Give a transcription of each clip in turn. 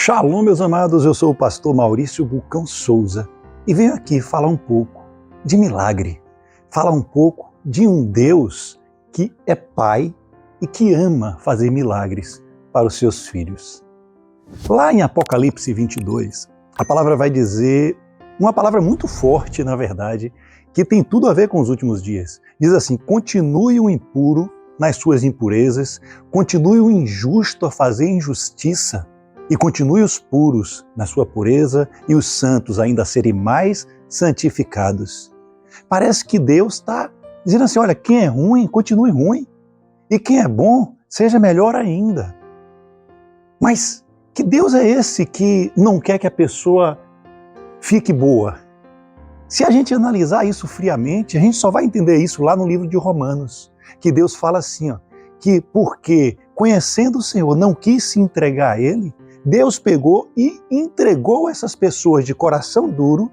Shalom, meus amados, eu sou o pastor Maurício Bulcão Souza e venho aqui falar um pouco de milagre, falar um pouco de um Deus que é Pai e que ama fazer milagres para os seus filhos. Lá em Apocalipse 22, a palavra vai dizer uma palavra muito forte, na verdade, que tem tudo a ver com os últimos dias. Diz assim: continue o impuro nas suas impurezas, continue o injusto a fazer injustiça, e continue os puros na sua pureza e os santos ainda a serem mais santificados. Parece que Deus está dizendo assim: olha, quem é ruim, continue ruim. E quem é bom, seja melhor ainda. Mas que Deus é esse que não quer que a pessoa fique boa? Se a gente analisar isso friamente, a gente só vai entender isso lá no livro de Romanos, que Deus fala assim, que porque conhecendo o Senhor não quis se entregar a Ele, Deus pegou e entregou essas pessoas de coração duro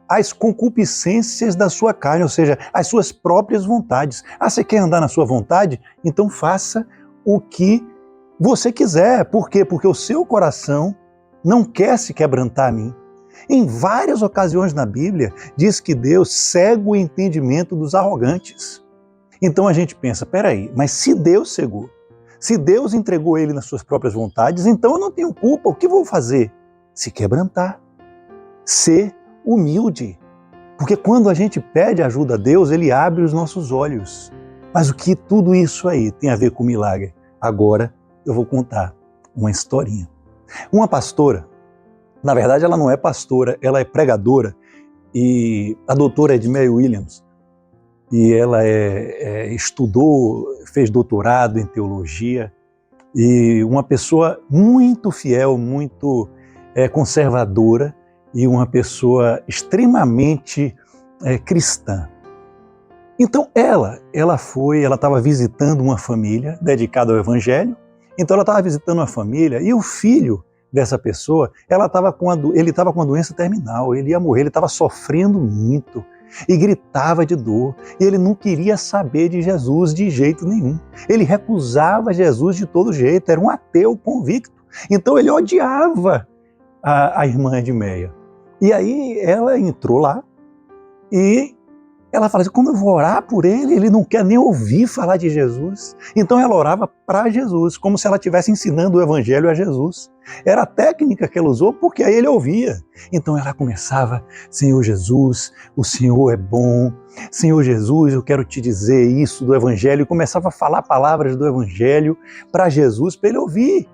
às concupiscências da sua carne, ou seja, às suas próprias vontades. Ah, você quer andar na sua vontade? Então faça o que você quiser. Por quê? Porque o seu coração não quer se quebrantar a mim. Em várias ocasiões na Bíblia, diz que Deus cega o entendimento dos arrogantes. Então a gente pensa, peraí, mas se Deus cegou, se Deus entregou ele nas suas próprias vontades, então eu não tenho culpa. O que vou fazer? Se quebrantar. Ser humilde. Porque quando a gente pede ajuda a Deus, Ele abre os nossos olhos. Mas o que tudo isso aí tem a ver com milagre? Agora eu vou contar uma historinha. Uma pastora, na verdade ela não é pastora, ela é pregadora, e a doutora Edmeia Williams, e ela estudou, fez doutorado em teologia, e uma pessoa muito fiel, muito conservadora, e uma pessoa extremamente cristã. Então ela estava visitando uma família dedicada ao Evangelho, então ela estava visitando uma família, e o filho dessa pessoa, ele estava com uma doença terminal, ele ia morrer, ele estava sofrendo muito, e gritava de dor, e ele não queria saber de Jesus de jeito nenhum. Ele recusava Jesus de todo jeito, era um ateu convicto. Então ele odiava a irmã Edmeia. E aí ela entrou lá e ela fala assim: como eu vou orar por ele? Ele não quer nem ouvir falar de Jesus. Então ela orava para Jesus, como se ela estivesse ensinando o Evangelho a Jesus. Era a técnica que ela usou, porque aí ele ouvia. Então ela começava: Senhor Jesus, o Senhor é bom. Senhor Jesus, eu quero te dizer isso do Evangelho. E começava a falar palavras do Evangelho para Jesus, para ele ouvir.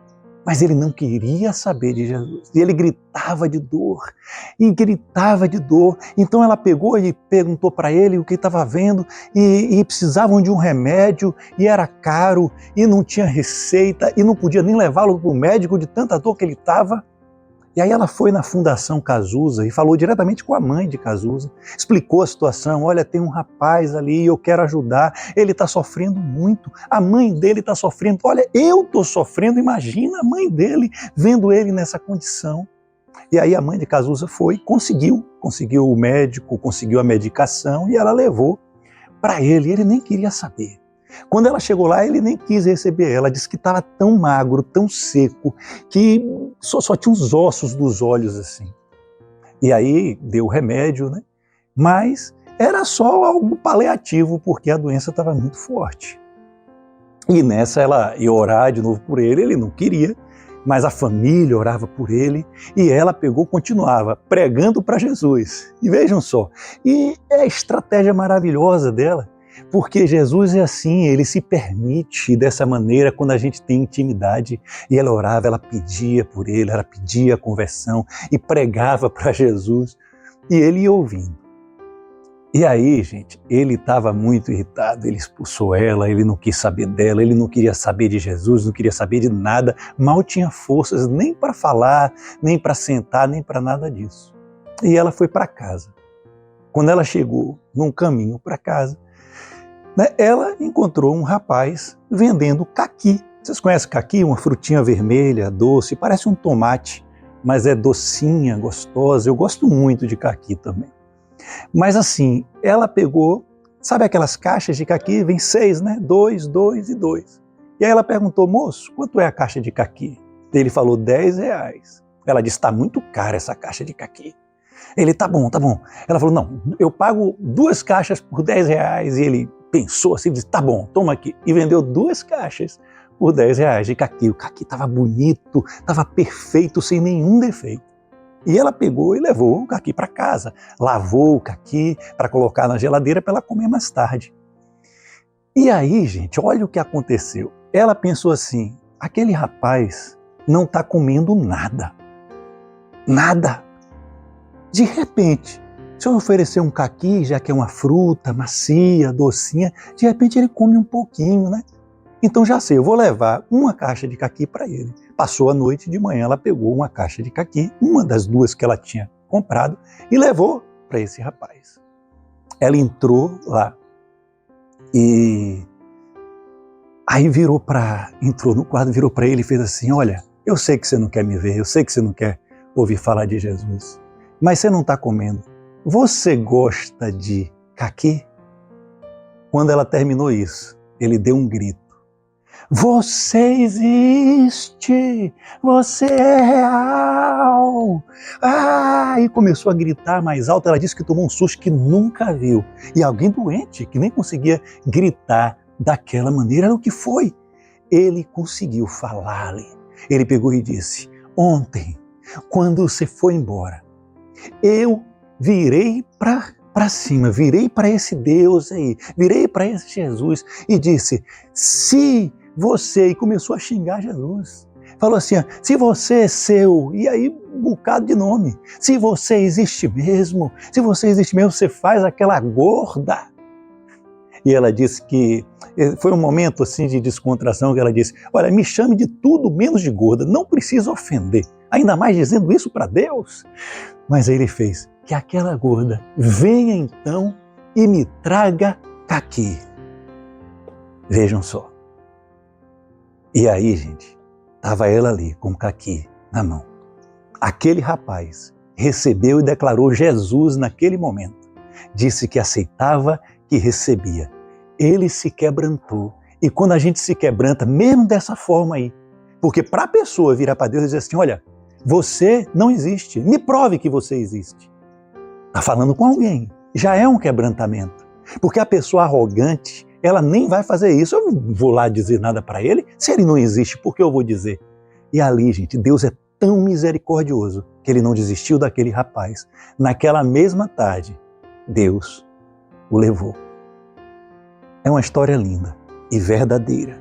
Mas ele não queria saber de Jesus. E ele gritava de dor, e gritava de dor. Então ela pegou e perguntou para ele o que estava vendo, e precisavam de um remédio, e era caro, e não tinha receita, e não podia nem levá-lo para o médico de tanta dor que ele estava. E aí ela foi na Fundação Cazuza e falou diretamente com a mãe de Cazuza, explicou a situação: olha, tem um rapaz ali, eu quero ajudar, ele está sofrendo muito, a mãe dele está sofrendo, olha, eu estou sofrendo, imagina a mãe dele vendo ele nessa condição. E aí a mãe de Cazuza foi, conseguiu o médico, conseguiu a medicação e ela levou para ele, ele nem queria saber. Quando ela chegou lá, ele nem quis receber ela, disse que estava tão magro, tão seco, que só tinha os ossos dos olhos assim. E aí deu o remédio, né? Mas era só algo paliativo, porque a doença estava muito forte. E nessa ela ia orar de novo por ele não queria, mas a família orava por ele, e ela continuava pregando para Jesus. E vejam só, e é a estratégia maravilhosa dela, porque Jesus é assim, ele se permite dessa maneira quando a gente tem intimidade. E ela orava, ela pedia por ele, ela pedia a conversão e pregava para Jesus, e ele ia ouvindo. E aí, gente, ele estava muito irritado, ele expulsou ela, ele não quis saber dela, ele não queria saber de Jesus, não queria saber de nada, mal tinha forças nem para falar, nem para sentar, nem para nada disso. E ela foi para casa. Quando ela chegou num caminho para casa, ela encontrou um rapaz vendendo caqui. Vocês conhecem caqui? Uma frutinha vermelha, doce, parece um tomate, mas é docinha, gostosa. Eu gosto muito de caqui também. Mas assim, ela pegou, sabe aquelas caixas de caqui? Vem 6, né? 2, 2 e 2. E aí ela perguntou: moço, quanto é a caixa de caqui? Ele falou: R$10. Ela disse, está muito cara essa caixa de caqui. Ele, tá bom, tá bom. Ela falou, não, eu pago 2 caixas por R$10. E ele pensou assim, disse, tá bom, toma aqui. E vendeu 2 caixas por R$10 de caqui. O caqui estava bonito, estava perfeito, sem nenhum defeito. E ela pegou e levou o caqui para casa, lavou o caqui para colocar na geladeira para ela comer mais tarde. E aí, gente, olha o que aconteceu. Ela pensou assim, aquele rapaz não está comendo nada. Nada. De repente, se eu oferecer um caqui, já que é uma fruta macia, docinha, de repente ele come um pouquinho, né? Então já sei, eu vou levar uma caixa de caqui para ele. Passou a noite, de manhã ela pegou uma caixa de caqui, uma das 2 que ela tinha comprado, e levou para esse rapaz. Ela entrou lá e aí entrou no quarto, virou para ele e fez assim, olha, eu sei que você não quer me ver, eu sei que você não quer ouvir falar de Jesus, mas você não está comendo. Você gosta de caqui? Quando ela terminou isso, ele deu um grito. Você existe! Você é real! Ah! E começou a gritar mais alto. Ela disse que tomou um susto que nunca viu. E alguém doente, que nem conseguia gritar daquela maneira, era o que foi. Ele conseguiu falar-lhe. Ele pegou e disse, ontem, quando você foi embora, eu virei para cima, virei para esse Deus aí, virei para esse Jesus e disse, se você, e começou a xingar Jesus. Falou assim, se você é seu, e aí um bocado de nome, se você existe mesmo, você faz aquela gorda. E ela disse que foi um momento assim de descontração que ela disse, olha, me chame de tudo menos de gorda, não precisa ofender, ainda mais dizendo isso para Deus. Mas aí ele fez, que aquela gorda venha então e me traga caqui. Vejam só. E aí, gente, estava ela ali com o caqui na mão. Aquele rapaz recebeu e declarou Jesus naquele momento. Disse que aceitava, que recebia. Ele se quebrantou. E quando a gente se quebranta, mesmo dessa forma aí, porque para a pessoa virar para Deus e dizer assim, olha, você não existe, me prove que você existe. Está falando com alguém, já é um quebrantamento. Porque a pessoa arrogante, ela nem vai fazer isso. Eu não vou lá dizer nada para ele, se ele não existe, por que eu vou dizer? E ali, gente, Deus é tão misericordioso que ele não desistiu daquele rapaz. Naquela mesma tarde, Deus o levou. É uma história linda e verdadeira.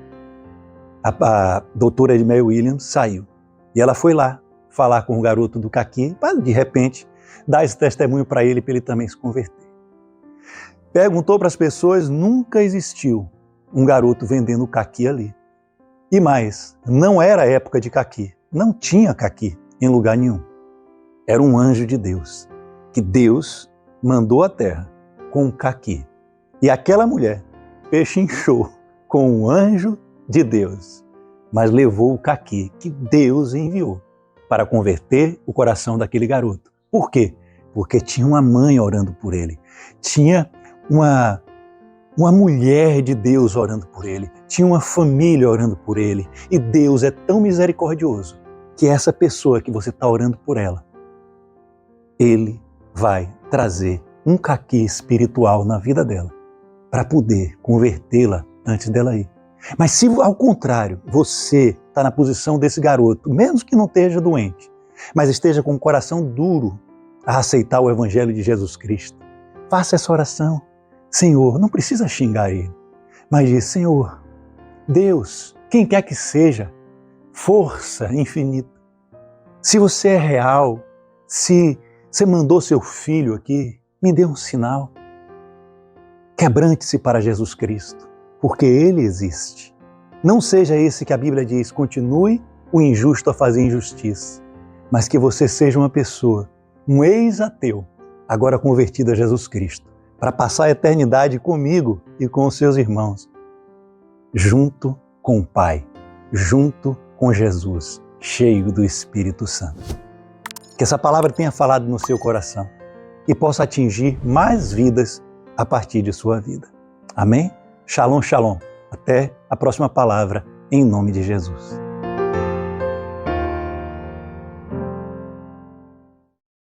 A doutora Edmé Williams saiu e ela foi lá falar com o garoto do caqui, para de repente dar esse testemunho para ele também se converter. Perguntou para as pessoas, nunca existiu um garoto vendendo caqui ali. E mais, não era época de caqui, não tinha caqui em lugar nenhum. Era um anjo de Deus, que Deus mandou à terra com um caqui. E aquela mulher pechinchou com o anjo de Deus, mas levou o caqui que Deus enviou para converter o coração daquele garoto. Por quê? Porque tinha uma mãe orando por ele, tinha uma mulher de Deus orando por ele, tinha uma família orando por ele. E Deus é tão misericordioso que essa pessoa que você está orando por ela, Ele vai trazer um caqui espiritual na vida dela para poder convertê-la antes dela ir. Mas se ao contrário, você está na posição desse garoto, mesmo que não esteja doente, mas esteja com o coração duro a aceitar o Evangelho de Jesus Cristo, faça essa oração. Senhor, não precisa xingar ele, mas diz, Senhor, Deus, quem quer que seja, força infinita. Se você é real, se você mandou seu filho aqui, me dê um sinal. Quebrante-se para Jesus Cristo, porque Ele existe. Não seja esse que a Bíblia diz, continue o injusto a fazer injustiça, mas que você seja uma pessoa, um ex-ateu, agora convertido a Jesus Cristo, para passar a eternidade comigo e com os seus irmãos, junto com o Pai, junto com Jesus, cheio do Espírito Santo. Que essa palavra tenha falado no seu coração e possa atingir mais vidas a partir de sua vida. Amém? Shalom, shalom. Até a próxima palavra, em nome de Jesus.